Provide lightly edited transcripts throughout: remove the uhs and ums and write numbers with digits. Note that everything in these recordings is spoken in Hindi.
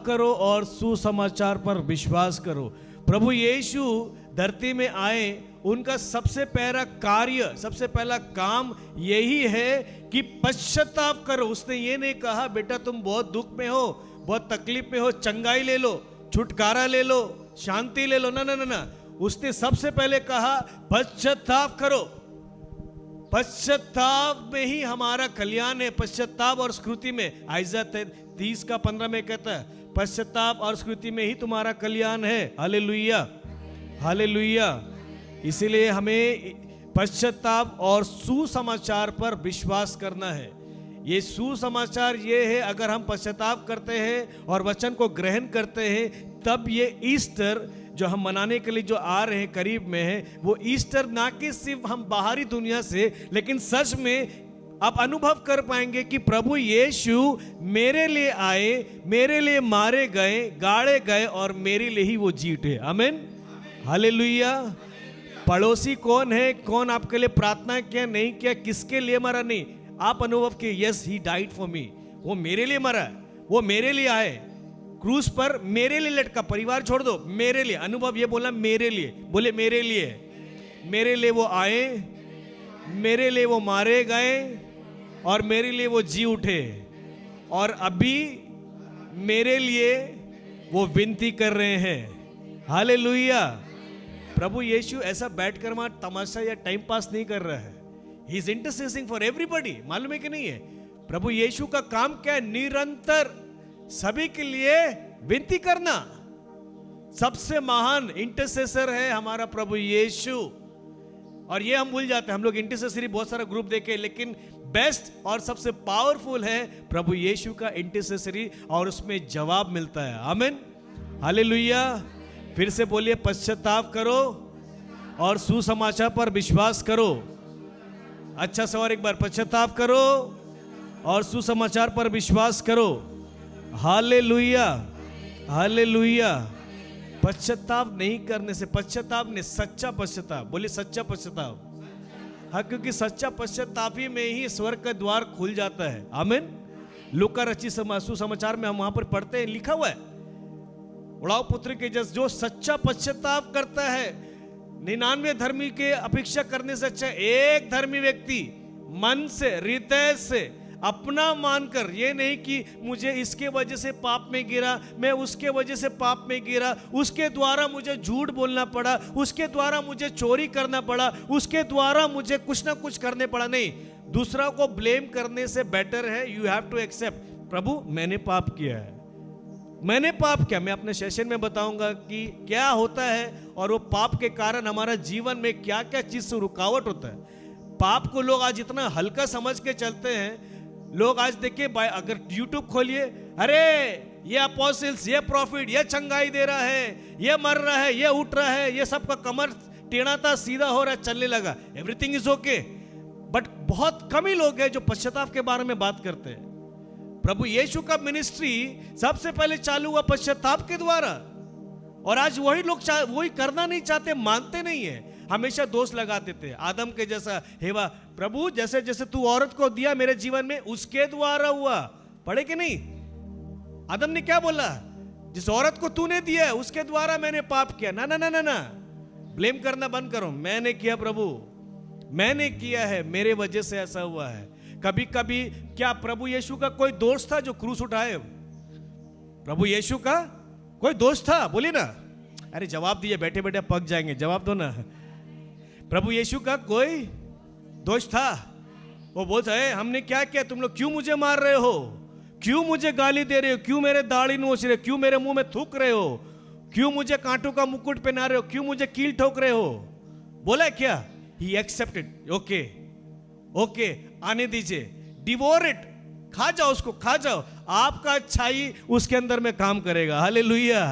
करो और सुसमाचार पर विश्वास करो। प्रभु यीशु धरती में आए, उनका सबसे पहला कार्य, सबसे पहला काम यही है कि पश्चाताप करो। उसने ये नहीं कहा बेटा तुम बहुत दुख में हो, बहुत तकलीफ में हो, चंगाई ले लो, छुटकारा ले लो, शांति ले लो, ना ना ना ना। उसने सबसे पहले कहा पश्चाताप करो। पश्चाताप में ही हमारा कल्याण है। पश्चाताप और स्कृति में, आइज़ा 30:15 में कहता है पश्चाताप और स्कृति में ही तुम्हारा कल्याण है। Hallelujah, hallelujah. इसीलिए हमें पश्चाताप और सुसमाचार पर विश्वास करना है। ये सुसमाचार ये है, अगर हम पश्चाताप करते हैं और वचन को ग्रहण करते हैं, तब ये ईस्टर जो हम मनाने के लिए जो आ रहे हैं, करीब में है, वो ईस्टर ना कि सिर्फ हम बाहरी दुनिया से, लेकिन सच में आप अनुभव कर पाएंगे कि प्रभु यीशु मेरे लिए आए, मेरे लिए मारे गए, गाड़े गए और मेरे लिए ही वो जी उठे। आमीन, हालेलुया। पड़ोसी कौन है, कौन आपके लिए प्रार्थना किया नहीं किया, किसके लिए मरा नहीं, आप अनुभव किए yes he died for me, वो मेरे लिए मरा, वो मेरे लिए आए, क्रूस पर मेरे लिए लटका। परिवार छोड़ दो, मेरे लिए। अनुभव ये बोला मेरे लिए, बोले मेरे लिए, मेरे लिए वो आए, मेरे लिए वो मारे गए और मेरे लिए वो जी उठे, और अभी मेरे लिए वो विनती कर रहे हैं। हालेलुया। प्रभु यीशु ऐसा बैठकर वहां तमाशा या टाइम पास नहीं कर रहा है। He is interceding for everybody. मालूम है कि नहीं है? प्रभु यीशु का काम क्या है? निरंतर सभी के लिए विनती करना। सबसे महान इंटरसेसर है हमारा प्रभु यीशु। और ये हम भूल जाते हैं, हम लोग इंटरसेसरी बहुत सारा ग्रुप देखे, लेकिन बेस्ट और सबसे पावरफुल है प्रभु यीशु का इंटरसेसरी, और उसमें जवाब मिलता है। आमीन, हालेलुया। फिर से बोलिए पश्चाताप करो और सुसमाचार पर विश्वास करो। अच्छा सवार एक बार, पश्चाताप करो और सुसमाचार पर विश्वास करो। Hallelujah, hallelujah. पश्चाताप नहीं करने से, पश्चाताप ने सच्चा पश्चाताप, बोलिए सच्चा पश्चाताप। हाँ, क्योंकि सच्चा पश्चाताप ही में ही स्वर्ग का द्वार खुल जाता है। आमीन। लूका रचित सुसमाचार में हम वहां पर पढ़ते हैं, लिखा हुआ है उड़ाव पुत्र के जस जो सच्चा पश्चाताप करता है, 99 धर्मी के अपेक्षा करने से अच्छा एक धर्मी व्यक्ति मन से, हृदय से अपना मानकर, ये नहीं कि मुझे इसके वजह से पाप में गिरा, मैं उसके वजह से पाप में गिरा, उसके द्वारा मुझे झूठ बोलना पड़ा, उसके द्वारा मुझे चोरी करना पड़ा, उसके द्वारा मुझे कुछ ना कुछ करने पड़ा। नहीं, दूसरा को ब्लेम करने से बेटर है यू हैव टू एक्सेप्ट, प्रभु मैंने पाप किया है, मैंने पाप किया। मैं अपने सेशन में बताऊंगा कि क्या होता है और वो पाप के कारण हमारा जीवन में क्या क्या चीज से रुकावट होता है। पाप को लोग आज इतना हल्का समझ के चलते हैं। लोग आज देखिए, अगर यूट्यूब खोलिए, अरे ये अपोस्टल्स, ये प्रॉफिट, ये चंगाई दे रहा है, ये मर रहा है, ये उठ रहा है, ये सबका कमर टेढ़ा था सीधा हो रहा है, चलने लगा, एवरीथिंग इज ओके। बट बहुत कम ही लोग हैं जो पश्चाताप के बारे में बात करते हैं। प्रभु यीशु का मिनिस्ट्री सबसे पहले चालू हुआ पश्चाताप के द्वारा, और आज वही लोग वही करना नहीं चाहते, मानते नहीं है, हमेशा दोष लगाते थे। आदम के जैसा हेवा, प्रभु जैसे जैसे तू औरत को दिया मेरे जीवन में, उसके द्वारा हुआ। पढ़े कि नहीं? आदम ने क्या बोला? जिस औरत को तूने दिया है उसके द्वारा मैंने पाप किया। ना ना ना ना ना, ब्लेम करना बंद करो। मैंने किया प्रभु, मैंने किया है, मेरे वजह से ऐसा हुआ है। कभी कभी क्या प्रभु यीशु का कोई दोस्त था जो क्रूस उठाए? प्रभु यीशु का कोई दोस्त था? बोलिए ना। अरे जवाब दिए, बैठे बैठे पक जाएंगे, जवाब दो ना। प्रभु यीशु का कोई दोस्त था? वो बोलता है हमने क्या किया, तुम लोग क्यों मुझे मार रहे हो, क्यों मुझे गाली दे रहे हो, क्यों मेरे दाढ़ी नोच रहे हो, क्यों मेरे मुंह में थूक रहे हो, क्यों मुझे कांटों का मुकुट पहना रहे हो, क्यों मुझे कील ठोक रहे हो? बोला क्या? He accepted. ओके ओके, आने दीजिए, डिवोर इट, खा जाओ उसको, खा जाओ, आपका अच्छाई उसके अंदर में काम करेगा। Hallelujah,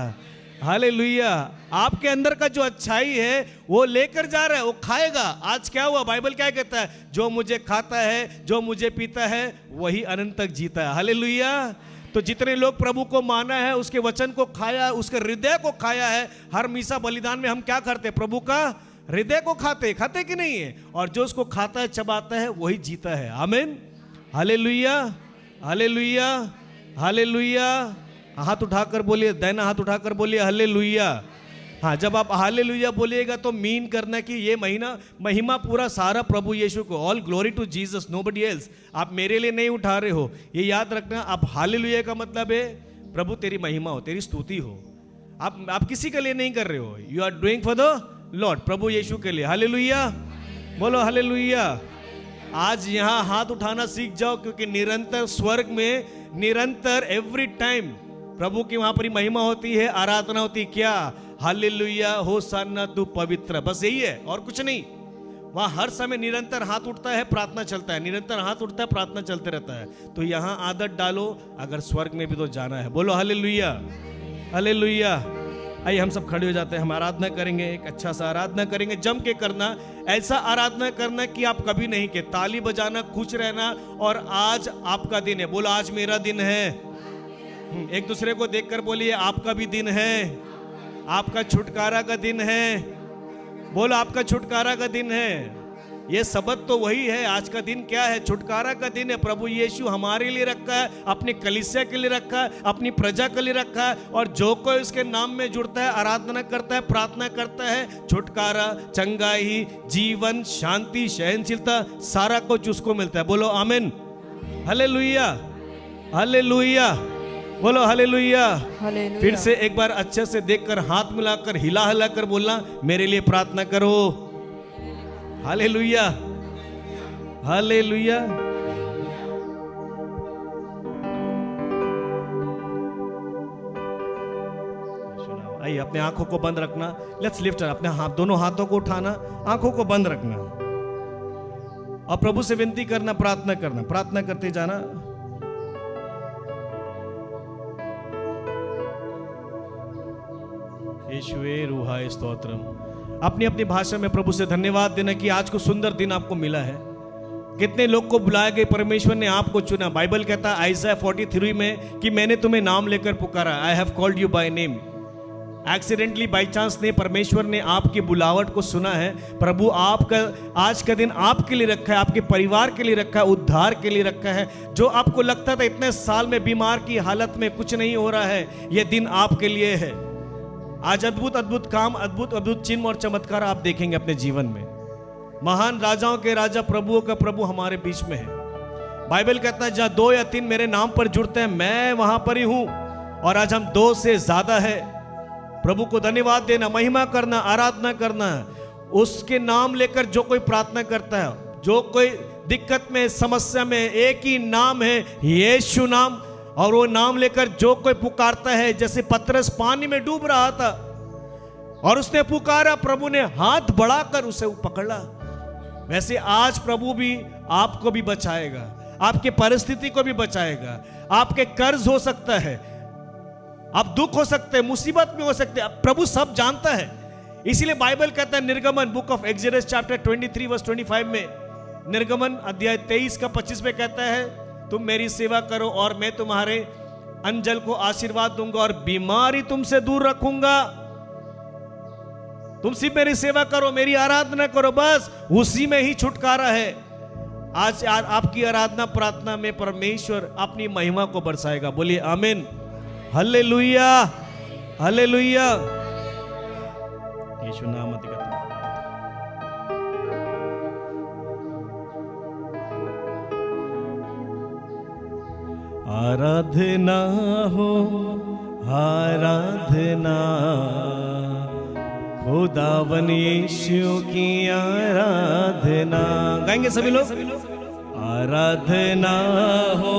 hallelujah. आपके अंदर का जो अच्छाई है वो लेकर जा रहा है, वो खाएगा। आज क्या हुआ? बाइबल क्या कहता है? जो मुझे खाता है, जो मुझे पीता है, वही अनंत तक जीता है। हालेलुया। तो जितने लोग प्रभु को माना है, उसके वचन को खाया, उसके हृदय को खाया है, हर मीसा बलिदान में हम क्या करते? प्रभु का हृदय को खाते, खाते कि नहीं है? और जो उसको खाता है, चबाता है, वही जीता है। आमीन, हालेलुया, हालेलुया, हालेलुया, हाथ उठाकर बोलिए, दाहिना हाथ उठाकर बोलिए हालेलुया। हाँ, जब आप हालेलुया बोलिएगा तो मीन करना कि ये महीना महिमा पूरा सारा प्रभु यीशु को, all glory to Jesus, nobody else. आप मेरे लिए नहीं उठा रहे हो, ये याद रखना। आप हालेलुया का मतलब है प्रभु तेरी महिमा हो, तेरी स्तुति हो। आप किसी के लिए नहीं कर रहे हो, you are doing for the Lord, प्रभु यीशु के लिए। हालेलुया, बोलो हालेलुया। आज यहाँ हाथ उठाना सीख जाओ, क्योंकि निरंतर स्वर्ग में निरंतर एवरी टाइम प्रभु की वहां पर महिमा होती है, आराधना होती है। क्या? हालेलुया, होशाना तू पवित्र, बस यही है और कुछ नहीं। वहां हर समय निरंतर हाथ उठता है, प्रार्थना चलता है, निरंतर हाथ उठता है, प्रार्थना चलते रहता है। तो यहां आदत डालो, अगर स्वर्ग में भी तो जाना है। बोलो हालेलुया, हालेलुया। आइए हम सब खड़े हो जाते हैं, हम आराधना करेंगे, एक अच्छा सा आराधना करेंगे, जम के करना। ऐसा आराधना करना कि आप कभी नहीं के ताली बजाना, खुश रहना। और आज आपका दिन है, बोलो आज मेरा दिन है। एक दूसरे को देखकर बोलिए आपका भी दिन है, आपका छुटकारा का दिन है। बोलो आपका छुटकारा का दिन है। ये शब्द तो वही है। आज का दिन क्या है? छुटकारा का दिन है। प्रभु यीशु हमारे लिए रखा है, अपनी कलीसिया के लिए रखा है, अपनी प्रजा के लिए रखा है। और जो कोई उसके नाम में जुड़ता है, आराधना करता है, प्रार्थना करता है, छुटकारा, चंगाई, जीवन, शांति, सहनशीलता, सारा कुछ उसको मिलता है। बोलो आमीन, हालेलुया, हालेलुया, बोलो हालेलुया। फिर से एक बार अच्छे से देखकर, हाथ मिलाकर, हिला हिलाकर बोलना, मेरे लिए प्रार्थना करो। Hallelujah, hallelujah. आइए अपने आंखों को बंद रखना। लेट्स लिफ्ट, अपने हाथ, दोनों हाथों को उठाना, आंखों को बंद रखना और प्रभु से विनती करना, प्रार्थना करना, प्रार्थना करते जाना। यीशुवे रूहाय स्तोत्रम। अपनी अपनी भाषा में प्रभु से धन्यवाद देना कि आज को सुंदर दिन आपको मिला है। कितने लोग को बुलाया गया, परमेश्वर ने आपको चुना। बाइबल कहता है आइज़ाया 43 में कि मैंने तुम्हें नाम लेकर पुकारा, I have called you by name. Accidentally, by chance ने परमेश्वर ने आपकी बुलावट को सुना है। प्रभु आपका आज का दिन आपके लिए रखा है, आपके परिवार के लिए रखा है, उद्धार के लिए रखा है। जो आपको लगता था इतने साल में बीमार की हालत में कुछ नहीं हो रहा है, यह दिन आपके लिए है। आज अद्भुत अद्भुत काम, अद्भुत अद्भुत चिन्ह और चमत्कार आप देखेंगे अपने जीवन में। महान राजाओं के राजा, प्रभुओं का प्रभु हमारे बीच में है। बाइबल कहता है जहां 2 या 3 मेरे नाम पर जुड़ते हैं, मैं वहां पर ही हूं। और आज हम 2 से ज्यादा है। प्रभु को धन्यवाद देना, महिमा करना, आराधना करना। उसके नाम लेकर जो कोई प्रार्थना करता है, जो कोई दिक्कत में, समस्या में, एक ही नाम है, यीशु नाम। और वो नाम लेकर जो कोई पुकारता है, जैसे पतरस पानी में डूब रहा था और उसने पुकारा, प्रभु ने हाथ बढ़ाकर उसे पकड़ा। वैसे आज प्रभु भी आपको भी बचाएगा, आपके परिस्थिति को भी बचाएगा। आपके कर्ज हो सकता है, आप दुख हो सकते हैं, मुसीबत में हो सकते हैं, प्रभु सब जानता है। इसीलिए बाइबल कहता है, निर्गमन, book of Exodus chapter 23 verse 25 में, निर्गमन अध्याय 23 का 25 में कहता है, तुम मेरी सेवा करो और मैं तुम्हारे अंजल को आशीर्वाद दूंगा और बीमारी तुमसे दूर रखूंगा। तुम सिर्फ मेरी सेवा करो, मेरी आराधना करो, बस उसी में ही छुटकारा है। आज आपकी आराधना प्रार्थना में परमेश्वर अपनी महिमा को बरसाएगा। बोलिए आमीन, हालेलुया, हालेलुया। यीशु नाम अधिक। आराधना हो, आराधना, खुदावन यीशु की आराधना। गाएंगे सभी लोग। आराधना हो,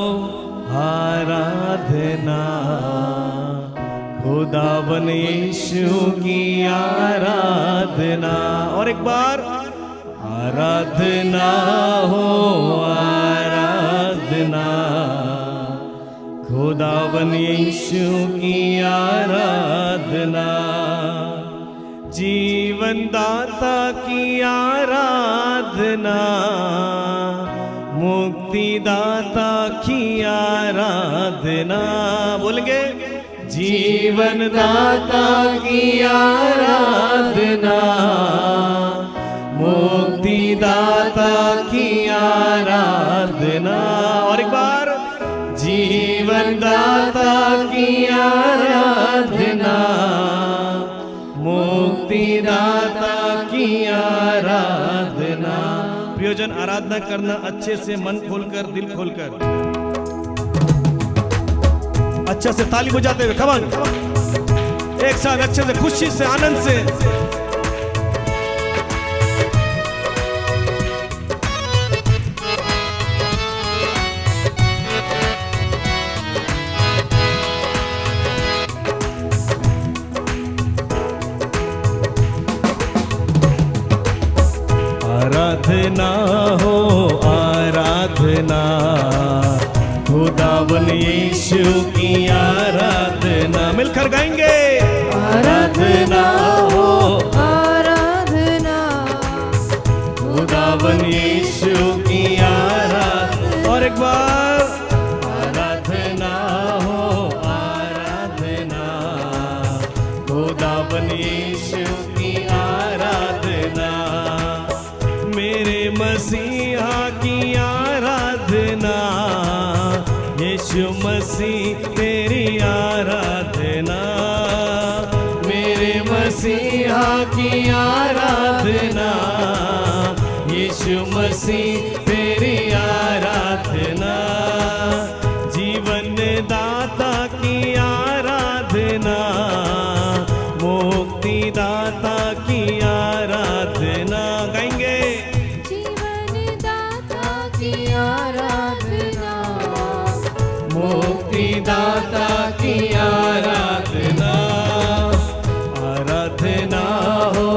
आराधना, खुदावन यीशु की आराधना। और एक बार, आराधना हो, आराधना, खुदावन यीशु की आराधना। जीवन दाता की आराधना, मुक्ति दाता की आराधना। बोलेंगे, जीवन दाता की आराधना, मुक्ति दाता की आराधना। और एक बार, जीवन दाता की आराधना करना अच्छे से, मन खोलकर, दिल खोलकर। अच्छा से ताली बजाते हुए, कम ऑन, एक साथ अच्छे से, खुशी से, आनंद से। आराधना हो आराधना, खुदावन यीशु की आराधना। मिलकर गाएंगे, आराधना हो आराधना, खुदावन यीशु की आराधना। और एक बार, आराधना हो आराधना, खुदावन यीशु की आराधना। मेरे मसीहा की आराधना, यीशु मसीह तेरी आराधना। मेरे मसीहा की आराधना, यीशु मसीह तेरी आराधना। जीवन दाता की आराधना, मुक्ति दाता की आराधना। गाएंगे, जीवन दाता की आराधना, मुक्ति दाता की आराधना। आराधना हो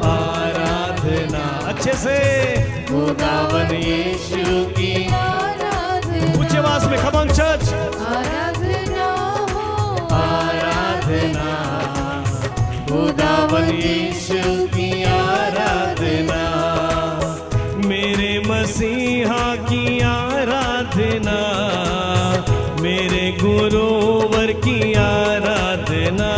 आराधना, अच्छे से, खुदावन यीशु की आराधना। ऊंची आवाज में, खम ऑन चर्च। आराधना हो आराधना, खुदावन यीशु की आराधना। मेरे मसीहा की आराधना, मेरे गुरुवर की आराधना।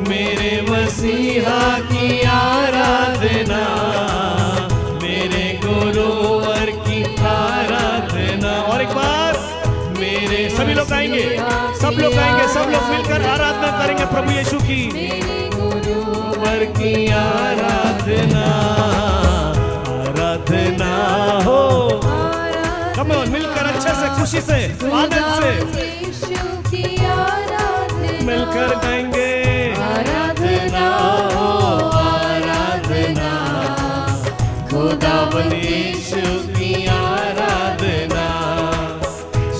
मेरे मसीहा की आराधना, मेरे गुरुवर की आराधना। और एक बार, मेरे सभी लोग गाएंगे, सब लोग गाएंगे, सब लोग मिलकर आराधना करेंगे प्रभु यीशु की। मेरे गुरुवर की आराधना, आराधना हो। कम ऑन, मिलकर अच्छे से, खुशी से, आनंद से, यीशु की आराधना। मिलकर गाएंगे, आराधना हो आराधना, खुदावन यीशु की आराधना।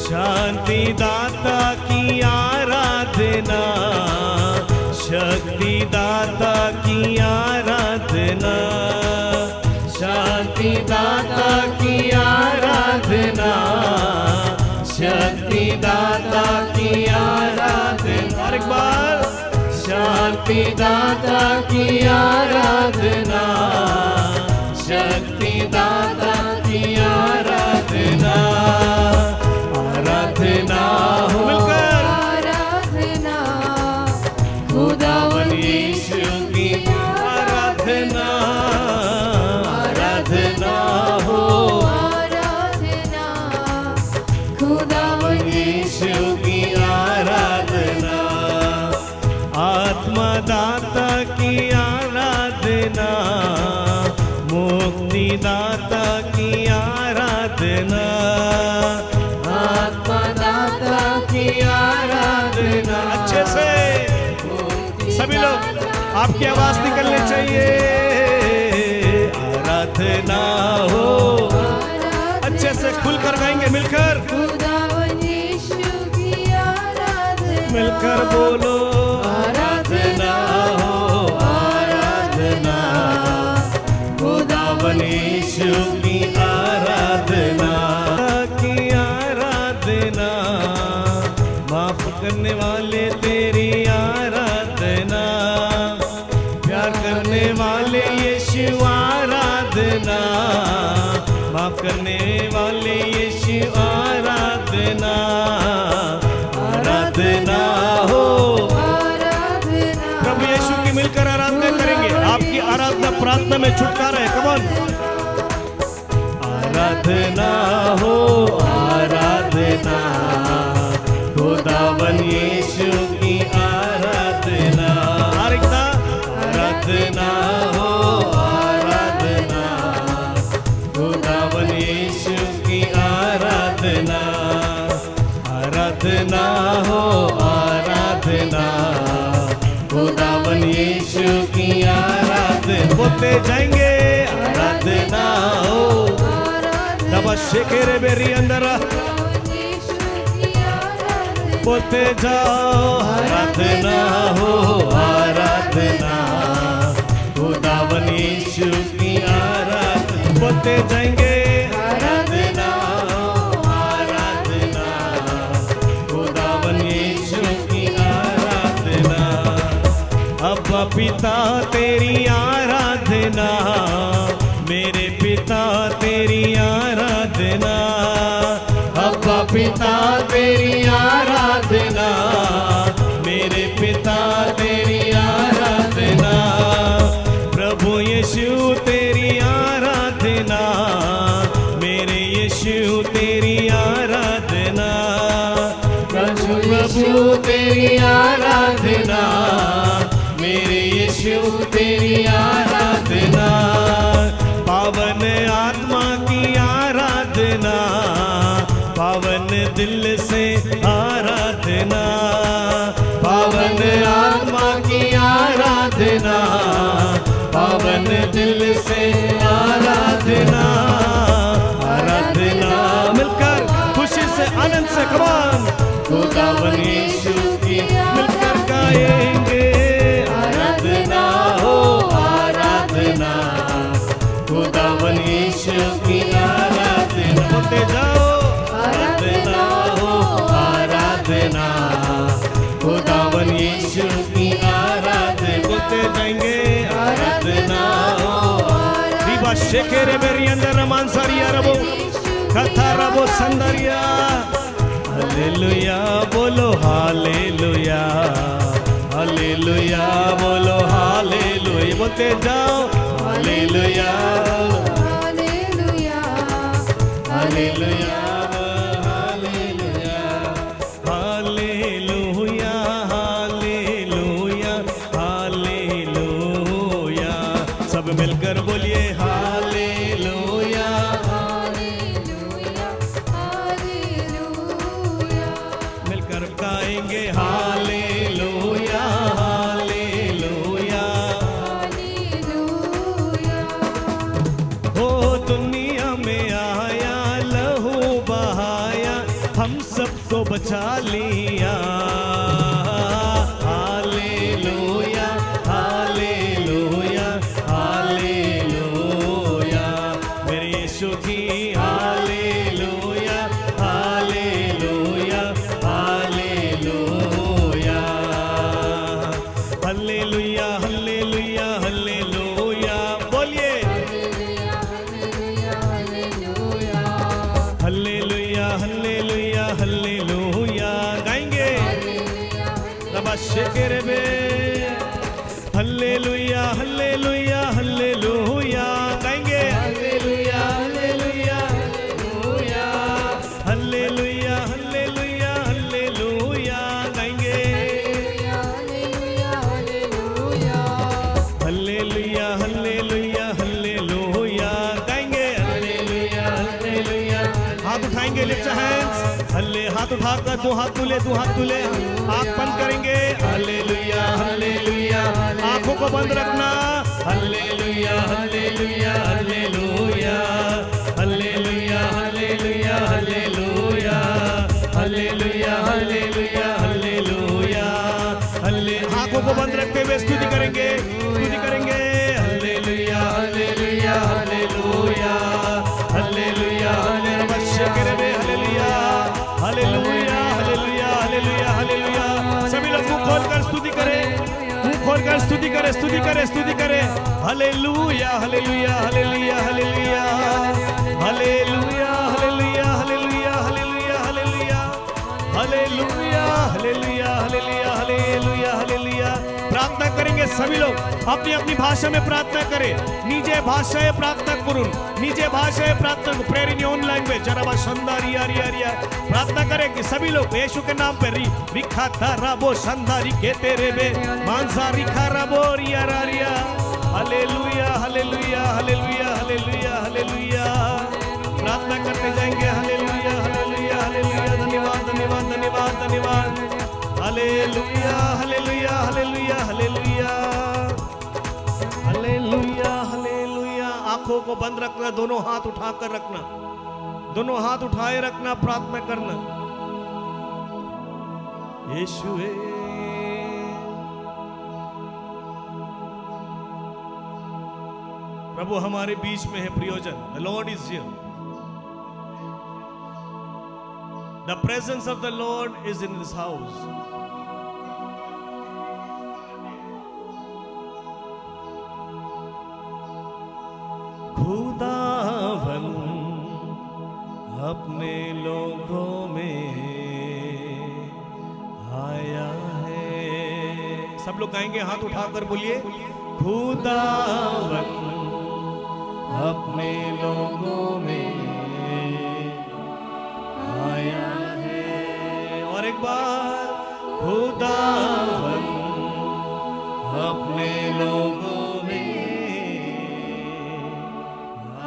शांति दाता की आराधना, शक्ति दाता की आराधना। शांति दाता की आराधना, शक्ति दाता की आराधना। और एक बार, शांति दाता की आराधना, शक्ति दाता की आराधना। आराधना हो मिलकर, आराधना, खुदावन यीशु की आराधना। आराधना हो आराधना, खुदावन यीशु की आराधना। आत्मदाता की आराधना, मुक्ति दाता की आराधना। आत्मदाता की आराधना। अच्छे से सभी लोग, आपकी आवाज निकलनी चाहिए। आराधना हो, अच्छे से खुलकर गाएंगे, मिलकर, खुदावन यीशु की आराधना। मिलकर बोलो, आराधना हो आराधना, खुदावन यीशु की आराधना। की आराधना, माफ करने वाले तेरी आराधना। प्यार करने वाले यीशु आराधना। माफ करने वाले यीशु आराधना। आराधना हो, आराधना, प्रभु यीशु की मिलकर आराधना करेंगे। आपकी आराधना प्रार्थना में छुटकारा है। कम ऑन, आराधना हो आराधना, खुदावन यीशु की आराधना। आराधना हो आराधना, खुदा आराधना बोलते जाएंगे आराधना हो नमस्ते केरे बेरी अंदर बोलते जाओ आराधना हो आराधना खुदावन यीशु की आराधना बोलते जाएंगे आराधना हो आराधना खुदावन यीशु की आराधना अब्बा पिता तेरी आराधना मेरे पिता तेरी आराधना अब्बा पिता तेरी आराधना मेरे पिता तेरी आराधना प्रभु यीशु तेरी आराधना मेरे यीशु तेरी आराधना प्रभु तेरी आराधना मेरे यीशु तेरी आराधना पावन आत्मा की आराधना पावन दिल से आराधना पावन आत्मा की आराधना पावन दिल से आराधना आराधना मिलकर खुशी से आनंद से कमान खुदावन यीशु की मिलकर गाएंगे आराधना हो आराधना खुदावन यीशु की आराधना बोलते जाओ आराधना हो आराधना खुदावन यीशु की आराधना बोलते जाएंगे आराधना हो रिबा शेकेरे मेरी अंदर मानसारिया रबो कथा रबो संदरिया हालेलुया बोलो हालेलुया हालेलुया बोलो हालेलुया बोलते जाओ hallelujah hallelujah hallelujah hallelujah hallelujah hallelujah सब मिलकर बोलिए हालेलुया हालेलुया हालेलुया मिलकर गाएंगे हालेलुया हालेलुया हालेलुया हो दुनिया में आया लहू बहाया हम सबको बचा लिया हालेलुया हालेलुया हालेलुया मेरे यीशु की hallelujah hallelujah hallelujah hallelujah hallelujah hallelujah बोलिए हालेलुया हालेलुया हालेलुया गाएंगे शेकेरे बे हालेलुया हालेलुया हालेलुया गाएंगे hallelujah hallelujah hallelujah hallelujah hallelujah गाएंगे हालेलुया हालेलुया हालेलुया गाएंगे हालेलुया हालेलुया हाथ उठाएंगे लिफ्ट हैंड्स हल्ले हाथ उठाकर दो हाथ तुले आंख बंद करेंगे हालेलुया हालेलुया आंखों को बंद रखना hallelujah hallelujah hallelujah hallelujah hallelujah hallelujah hallelujah hallelujah hallelujah हल्ले आंखों को बंद रखते हुए स्तुति करेंगे hallelujah hallelujah hallelujah hallelujah hallelujah hallelujah hallelujah hallelujah hallelujah सभी लोग मुंह खोलकर स्तुति करें स्तुति करें hallelujah hallelujah hallelujah hallelujah hallelujah hallelujah hallelujah hallelujah hallelujah hallelujah hallelujah hallelujah hallelujah hallelujah प्रार्थना करेंगे सभी लोग अपनी अपनी भाषा में प्रार्थना करें निजे भाषाएं प्रार्थना करुन निजे भाषाएं प्रार्थना प्रेयर इन योर लैंग्वेज जरा संदारिया रिया रिया प्रार्थना करें कि सभी लोग यीशु के नाम पे रिखा राबो संदारी के तेरे बे मानसा रिखा राबो रिया रिया hallelujah hallelujah hallelujah hallelujah hallelujah प्रार्थना करते जाएंगे हालेलुया हालेलुया हालेलुया धन्यवाद धन्यवाद धन्यवाद धन्यवाद हालेलुया हालेलुया हालेलुया हालेलुया आंखों को बंद रखना, दोनों हाथ उठाकर रखना, दोनों हाथ उठाए रखना, प्रार्थना करना। यीशुए प्रभु हमारे बीच में है प्रियोजन। The Lord is here. The presence of the Lord is in this house. खुदावन अपने लोगों में आया है। सब लोग गाएंगे, हाथ उठाकर बोलिए, खुदावन अपने लोगों में आया है। और एक बार, खुदावन अपने लोगों में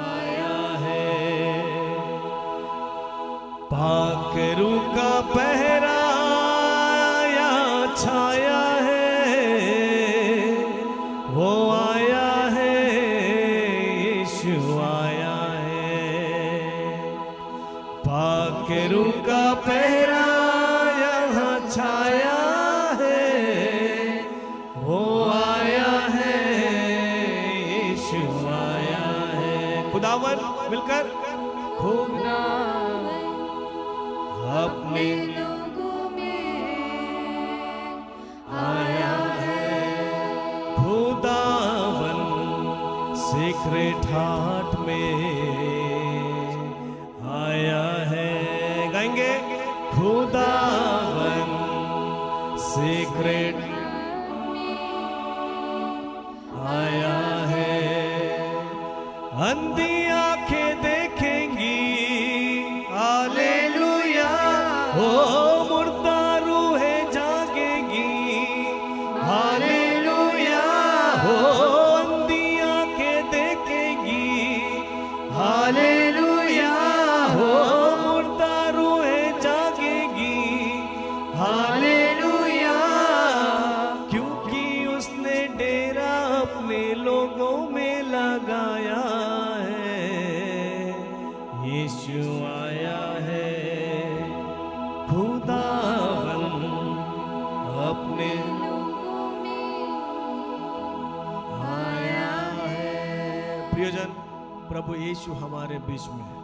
आया है। पाक रूह का पहरा या छाया है, वो आया है, यीशु आया है। पाक रूह का पहरा यहाँ छाया है, वो आया है, यीशु आया है। खुदावन मिलकर अपने लोगों में आया है। खुदावन सीक्रेट हार्ट में आया है। गाएंगे, खुदावन सीक्रेट आया है। अंधी आंखें देखेंगी, हालेलुया, हो मुर्दा रूहें जागेंगी, हालेलुया, हो अंधी आंखें देखेंगी, हालेलुया, हो मुर्दा रूहें जागेंगी, हालेलुया, क्योंकि उसने डेरा अपने लोगों में लगाया है। यीशु आया है। खुदावन अपने आया है। प्रियजन, प्रभु यीशु हमारे बीच में है,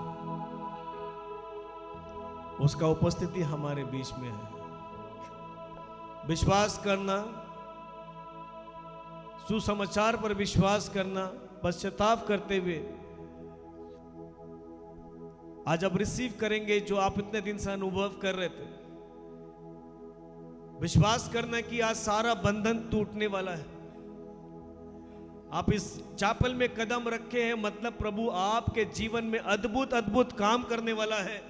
उसका उपस्थिति हमारे बीच में है। विश्वास करना, सुसमाचार पर विश्वास करना, पश्चाताप करते हुए आज आप रिसीव करेंगे जो आप इतने दिन से अनुभव कर रहे थे। विश्वास करना कि आज सारा बंधन टूटने वाला है। आप इस चापल में कदम रखे हैं, मतलब प्रभु आपके जीवन में अद्भुत अद्भुत काम करने वाला है।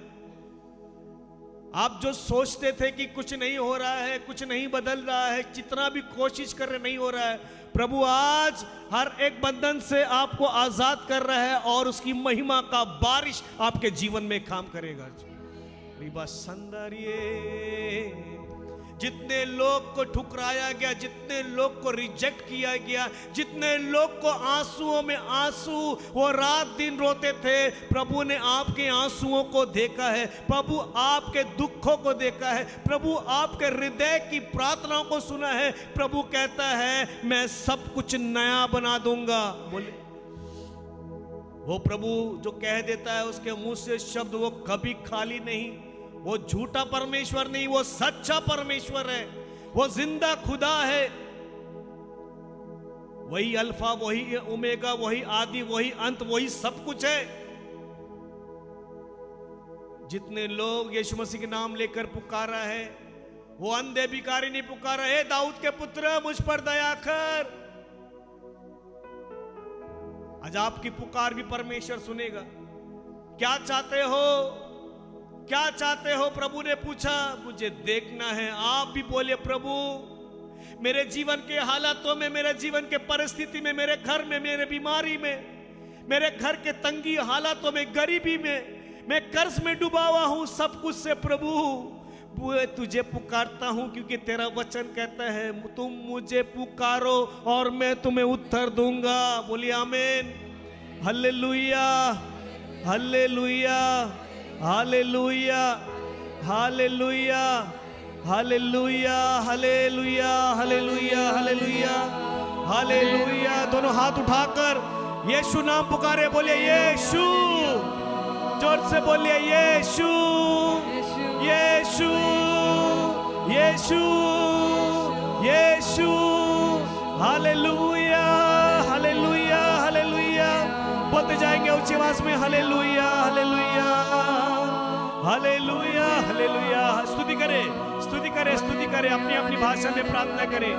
आप जो सोचते थे कि कुछ नहीं हो रहा है, कुछ नहीं बदल रहा है, जितना भी कोशिश कर रहे नहीं हो रहा है, प्रभु आज हर एक बंधन से आपको आजाद कर रहा है और उसकी महिमा का बारिश आपके जीवन में काम करेगा। रिबा संदरिये, जितने लोग को ठुकराया गया, जितने लोग को रिजेक्ट किया गया, जितने लोग को आंसुओं में आंसू वो रात दिन रोते थे, प्रभु ने आपके आंसुओं को देखा है, प्रभु आपके दुखों को देखा है, प्रभु आपके हृदय की प्रार्थनाओं को सुना है। प्रभु कहता है मैं सब कुछ नया बना दूंगा। बोले वो प्रभु जो कह देता है उसके मुंह से शब्द वो कभी खाली नहीं। वो झूठा परमेश्वर नहीं, वो सच्चा परमेश्वर है, वो जिंदा खुदा है। वही अल्फा, वही ओमेगा, वही आदि, वही अंत, वही सब कुछ है। जितने लोग यीशु मसीह के नाम लेकर पुकारा है, वो अंधे भिखारी नहीं पुकारा है, दाऊद के पुत्र मुझ पर दया कर। आज आपकी पुकार भी परमेश्वर सुनेगा। क्या चाहते हो, क्या चाहते हो? प्रभु ने पूछा। मुझे देखना है। आप भी बोले प्रभु मेरे जीवन के हालातों में, मेरे जीवन के परिस्थिति में, मेरे घर में, मेरे बीमारी में, मेरे घर के तंगी हालातों में, गरीबी में, मैं कर्ज में डूबा हुआ हूं, सब कुछ से प्रभु तुझे पुकारता हूं, क्योंकि तेरा वचन कहता है तुम मुझे पुकारो और मैं तुम्हें उत्तर दूंगा। बोलिए आमीन। Hallelujah hallelujah hallelujah hallelujah hallelujah hallelujah hallelujah hallelujah hallelujah. दोनों हाथ उठाकर यीशु नाम पुकारे, बोलिए यीशु, जोर से बोलिए Yeshu Yeshu Yeshu Yeshu. Hallelujah hallelujah hallelujah. बोलते जाएंगे ऊंची आवाज में, हालेलुया हालेलुया हालेलुया हालेलुया। स्तुति करे स्तुति करे स्तुति करे, अपनी अपनी भाषा में प्रार्थना करे।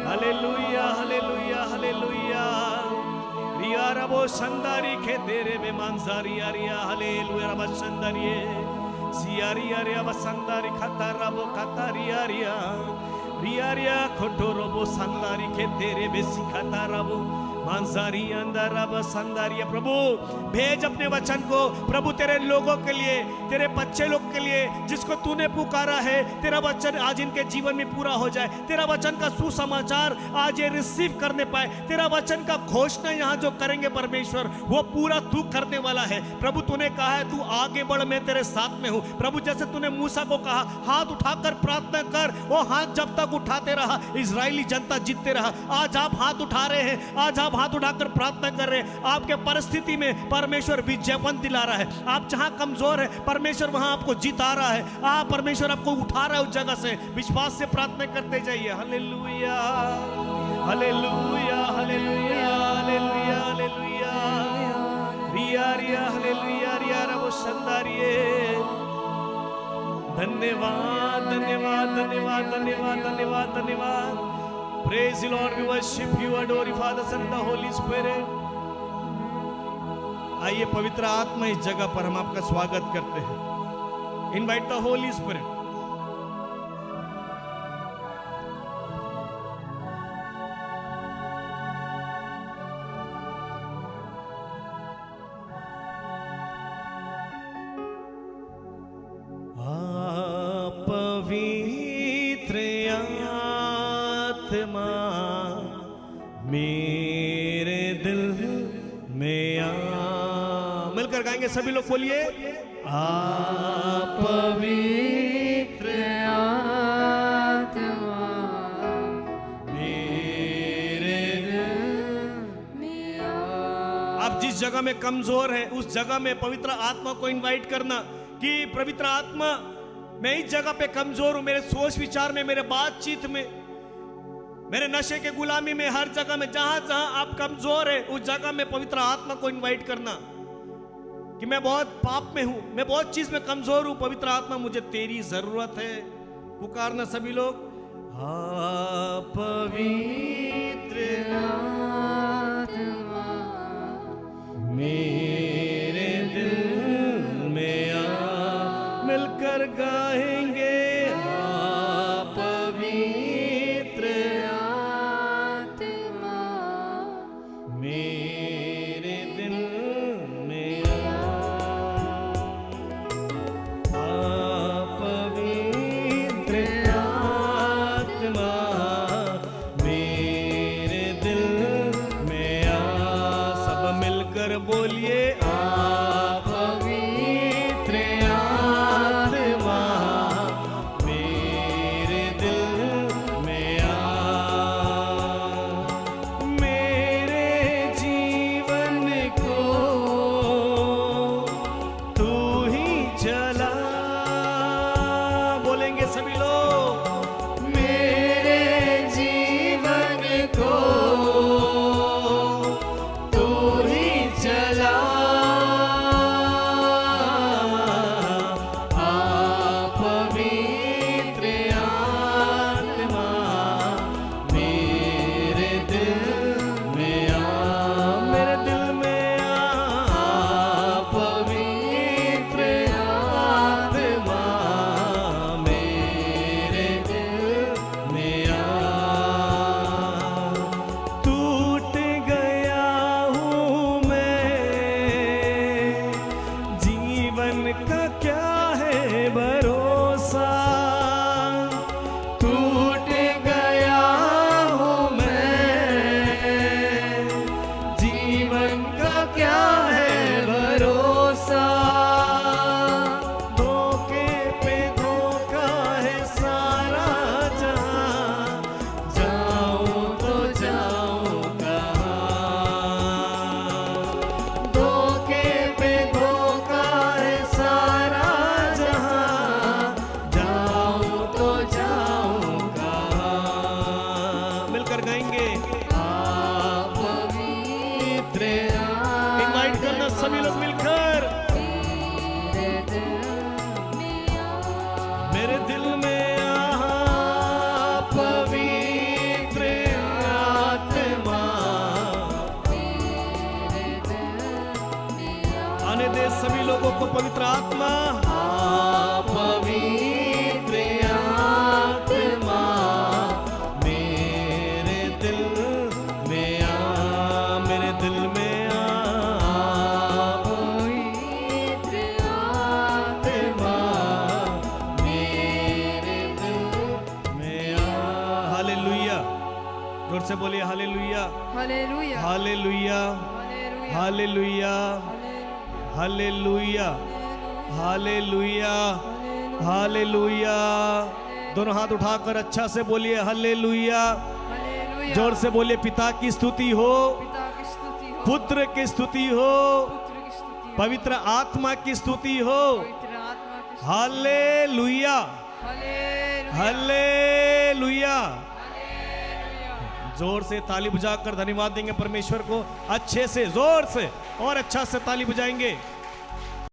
Hallelujah hallelujah hallelujah. रिया रबो संदारी खे तेरे में मांसारी आरिया, हालेलुया रब संदारी सियारी आरिया बसंदारी खाता रबो खातारी आरिया रिया रिया खोटो रबो संदारी खे तेरे में सिखाता रबो मांसारी अंदर रब संदारिया। प्रभु भेज अपने वचन को प्रभु तेरे लोगों के लिए, तेरे बच्चे लोग के लिए जिसको तूने पुकारा है, तेरा वचन आज इनके जीवन में पूरा हो जाए। तेरा वचन का सुसमाचार आज ये रिसीव करने पाए। तेरा वचन का घोषणा यहाँ जो करेंगे परमेश्वर, वो पूरा तू करने वाला है। प्रभु तूने कहा है तू आगे बढ़, मैं तेरे साथ में हूँ। प्रभु जैसे तूने मूसा को कहा हाथ उठाकर प्रार्थना कर, वो हाथ जब तक उठाते रहा इजरायली जनता जीतते रहा। आज आप हाथ उठा रहे हैं, आज आप हाथ उठाकर प्रार्थना कर रहे हैं। आपके परिस्थिति में परमेश्वर विजयपन दिला रहा है। आप जहां कमजोर है परमेश्वर वहां आपको जिता रहा है। आप परमेश्वर आपको उठा रहा है उस जगह से। विश्वास से प्रार्थना करते जाइए। Hallelujah hallelujah hallelujah hallelujah hallelujah. रिया रिया हालेलुया रिया रबो संदारिये। धन्यवाद धन्यवाद धन्यवाद धन्यवाद धन्यवाद धन्यवाद। Praise the Lord, we worship you, adore you, Father, Son, and the Holy Spirit. आइए पवित्र आत्मा इस जगह पर हम आपका स्वागत करते हैं। Invite the Holy Spirit. मेरे दिल में आ, मिलकर गाएंगे सभी लोग, बोलिए आप पवित्र आत्मा मेरे दिल में आ। आप जिस जगह में कमजोर है उस जगह में पवित्र आत्मा को इनवाइट करना कि पवित्र आत्मा मैं इस जगह पे कमजोर हूं, मेरे सोच विचार में, मेरे बातचीत में, मेरे नशे के गुलामी में, हर जगह में जहां जहां आप कमजोर है उस जगह में पवित्र आत्मा को इनवाइट करना कि मैं बहुत पाप में हूं, मैं बहुत चीज में कमजोर हूं, पवित्र आत्मा मुझे तेरी जरूरत है। पुकारना सभी लोग, हाँ पवित्र आत्मा मेरे दिल में आ। मिलकर गाएंगे हाँ पवित्र आत्मा मेरे दिल में आ। पवित्र आत्मा मेरे दिल में आ। सब मिलकर बोलिए आ पवित्र आत्मा मेरे दिल में आ। मेरे जीवन को तू ही चला। बोलेंगे सभी लोग, मेरे जीवन को तू ही चला। आ पवित्र आत्मा मेरे दिल में आ। मेरे दिल में आ पवित्र आत्मा मेरे दिल में आ। बार गाएंगे। आप पवित्र इनवाइट करना सभी लोग मिलकर। मेरे दिल में मेरे दिल में पवित्र आत्मा आने दे सभी लोगों को। पवित्र आत्मा पवित्र आत्मा मेरे दिल में आ, मेरे दिल में आ पवित्र आत्मा मेरे दिल में आ। हालेलुया, जोर से बोलिए hallelujah, hallelujah hallelujah, hallelujah hallelujah, hallelujah, hallelujah. दोनों हाथ उठाकर अच्छा से बोलिए हालेलुया। हालेलुया। जोर से बोलिए पिता की स्तुति हो, पिता की स्तुति हो, पुत्र की स्तुति हो, पुत्र की स्तुति हो, पवित्र आत्मा की स्तुति हो। पवित्र आत्मा की स्तुति। Hallelujah, hallelujah hallelujah. हालेलुया। जोर से ताली बजाकर धन्यवाद देंगे परमेश्वर को। अच्छे से, जोर से और अच्छा से ताली बजाएंगे।